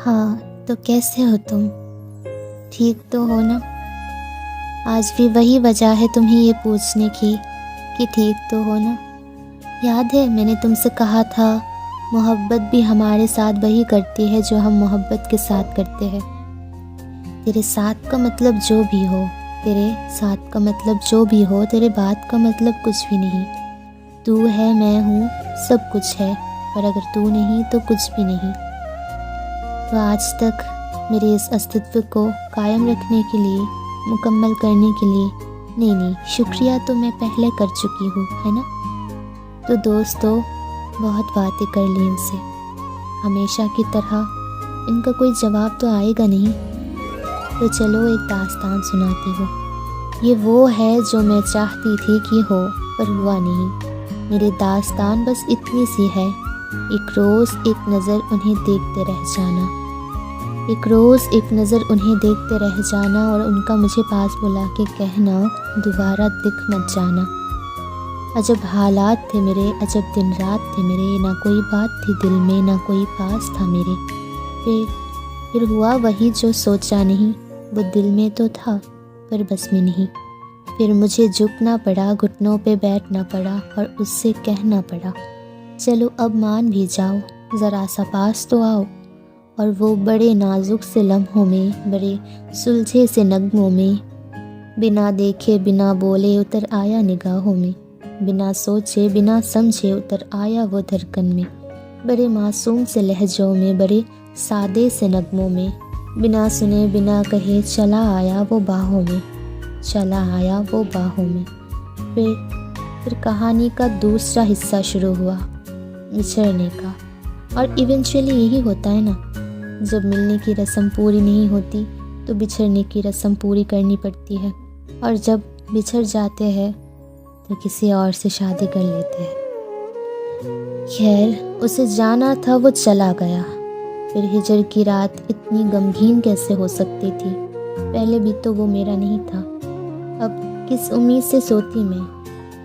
ہاں، تو کیسے ہو تم؟ ٹھیک تو ہو نا؟ آج بھی وہی وجہ ہے تمہیں یہ پوچھنے کی کہ ٹھیک تو ہو نا؟ یاد ہے میں نے تم سے کہا تھا محبت بھی ہمارے ساتھ وہی کرتی ہے جو ہم محبت کے ساتھ کرتے ہیں۔ تیرے ساتھ کا مطلب جو بھی ہو، تیرے ساتھ کا مطلب جو بھی ہو، تیرے بات کا مطلب کچھ بھی نہیں۔ تو ہے، میں ہوں، سب کچھ ہے، پر اگر تو نہیں تو کچھ بھی نہیں۔ تو آج تک میرے اس استتو کو قائم رکھنے کے لیے، مکمل کرنے کے لیے نہیں، شکریہ تو میں پہلے کر چکی ہوں، ہے نا؟ تو دوستو، بہت باتیں کر لی ان سے، ہمیشہ کی طرح ان کا کوئی جواب تو آئے گا نہیں، تو چلو ایک داستان سناتی ہوں۔ یہ وہ ہے جو میں چاہتی تھی کہ ہو، پر ہوا نہیں۔ میری داستان بس اتنی سی ہے، ایک روز ایک نظر انہیں دیکھتے رہ جانا، ایک روز ایک نظر انہیں دیکھتے رہ جانا، اور ان کا مجھے پاس بلا کے کہنا دوبارہ دکھ مت جانا۔ عجب حالات تھے میرے، عجب دن رات تھے میرے، نہ کوئی بات تھی دل میں، نہ کوئی پاس تھا میرے۔ پھر ہوا وہی جو سوچا نہیں، وہ دل میں تو تھا پر بس میں نہیں۔ پھر مجھے جھکنا پڑا، گھٹنوں پہ بیٹھنا پڑا، اور اس سے کہنا پڑا چلو اب مان بھی جاؤ، ذرا سا پاس تو آؤ۔ اور وہ بڑے نازک سے لمحوں میں، بڑے سلجھے سے نغموں میں، بنا دیکھے بنا بولے اتر آیا نگاہوں میں، بنا سوچے بنا سمجھے اتر آیا وہ دھڑکن میں، بڑے معصوم سے لہجوں میں، بڑے سادے سے نغموں میں، بنا سنے بنا کہے چلا آیا وہ باہوں میں، چلا آیا وہ باہوں میں۔ پھر کہانی کا دوسرا حصہ شروع ہوا، بچھڑنے کا۔ اور ایونچولی یہی ہوتا ہے نا، جب ملنے کی رسم پوری نہیں ہوتی تو بچھڑنے کی رسم پوری کرنی پڑتی ہے، اور جب بچھڑ جاتے ہیں تو کسی اور سے شادی کر لیتے ہیں۔ خیر، اسے جانا تھا، وہ چلا گیا۔ پھر ہجر کی رات اتنی غمگین کیسے ہو سکتی تھی؟ پہلے بھی تو وہ میرا نہیں تھا۔ اب کس امید سے سوتی میں؟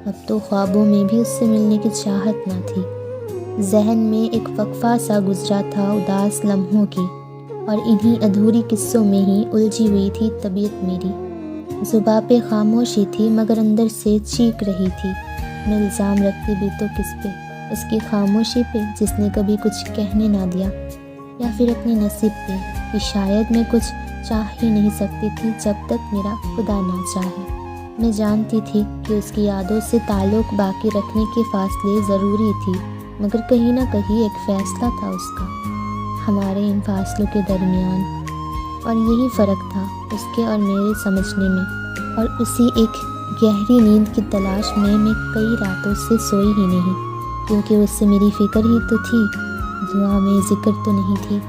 اب تو خوابوں میں بھی اس سے ملنے کی چاہت نہ تھی۔ ذہن میں ایک وقفہ سا گزرا تھا اداس لمحوں کی، اور انہی ادھوری قصوں میں ہی الجھی ہوئی تھی طبیعت میری۔ زباں پہ خاموشی تھی مگر اندر سے چیخ رہی تھی۔ میں الزام رکھتی بھی تو کس پہ؟ اس کی خاموشی پہ جس نے کبھی کچھ کہنے نہ دیا، یا پھر اپنے نصیب پہ کہ شاید میں کچھ چاہ ہی نہیں سکتی تھی جب تک میرا خدا نہ چاہے۔ میں جانتی تھی کہ اس کی یادوں سے تعلق باقی رکھنے کے فاصلے ضروری تھی، مگر کہیں نہ کہیں ایک فیصلہ تھا اس کا ہمارے ان فاصلوں کے درمیان، اور یہی فرق تھا اس کے اور میرے سمجھنے میں۔ اور اسی ایک گہری نیند کی تلاش میں کئی راتوں سے سوئی ہی نہیں، کیونکہ اس سے میری فکر ہی تو تھی، دعا میں ذکر تو نہیں تھی۔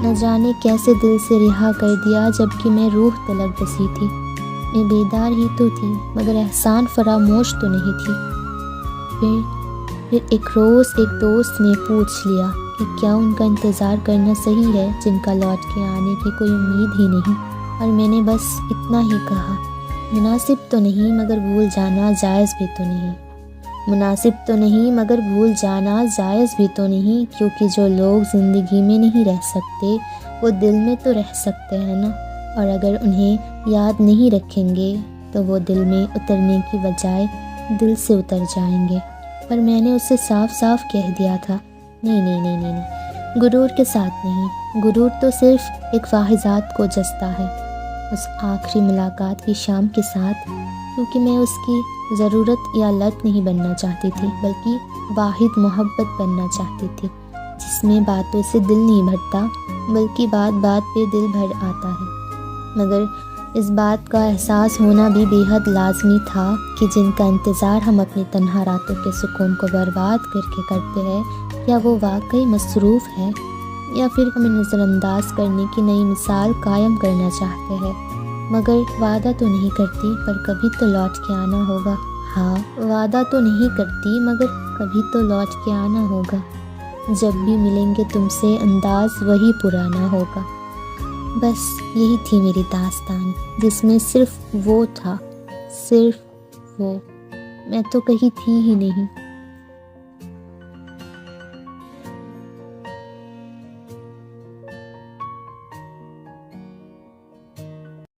نہ جانے کیسے دل سے رہا کر دیا جبکہ میں روح تلک بسی تھی۔ میں بیدار ہی تو تھی مگر احسان فراموش تو نہیں تھی۔ پھر ایک روز ایک دوست نے پوچھ لیا کہ کیا ان کا انتظار کرنا صحیح ہے جن کا لوٹ کے آنے کی کوئی امید ہی نہیں، اور میں نے بس اتنا ہی کہا، مناسب تو نہیں مگر بھول جانا جائز بھی تو نہیں، مناسب تو نہیں مگر بھول جانا جائز بھی تو نہیں، کیونکہ جو لوگ زندگی میں نہیں رہ سکتے وہ دل میں تو رہ سکتے ہیں نا، اور اگر انہیں یاد نہیں رکھیں گے تو وہ دل میں اترنے کی بجائے دل سے اتر جائیں گے۔ پر میں نے اسے صاف صاف کہہ دیا تھا، نہیں، غرور کے ساتھ نہیں، غرور تو صرف ایک واحد کو جستا ہے، اس آخری ملاقات کی شام کے ساتھ، کیونکہ میں اس کی ضرورت یا لت نہیں بننا چاہتی تھی، بلکہ واحد محبت بننا چاہتی تھی، جس میں باتوں سے دل نہیں بھرتا بلکہ بات بات پہ دل بھر آتا ہے۔ مگر اس بات کا احساس ہونا بھی بے حد لازمی تھا کہ جن کا انتظار ہم اپنی تنہا راتوں کے سکون کو برباد کر کے کرتے ہیں، یا وہ واقعی مصروف ہے یا پھر ہمیں نظر انداز کرنے کی نئی مثال قائم کرنا چاہتے ہیں۔ مگر وعدہ تو نہیں کرتی پر کبھی تو لوٹ کے آنا ہوگا۔ ہاں، وعدہ تو نہیں کرتی مگر کبھی تو لوٹ کے آنا ہوگا۔ جب بھی ملیں گے تم سے انداز وہی پرانا ہوگا۔ بس یہی تھی میری داستان، جس میں صرف وہ تھا، صرف وہ، میں تو کہیں تھی ہی نہیں۔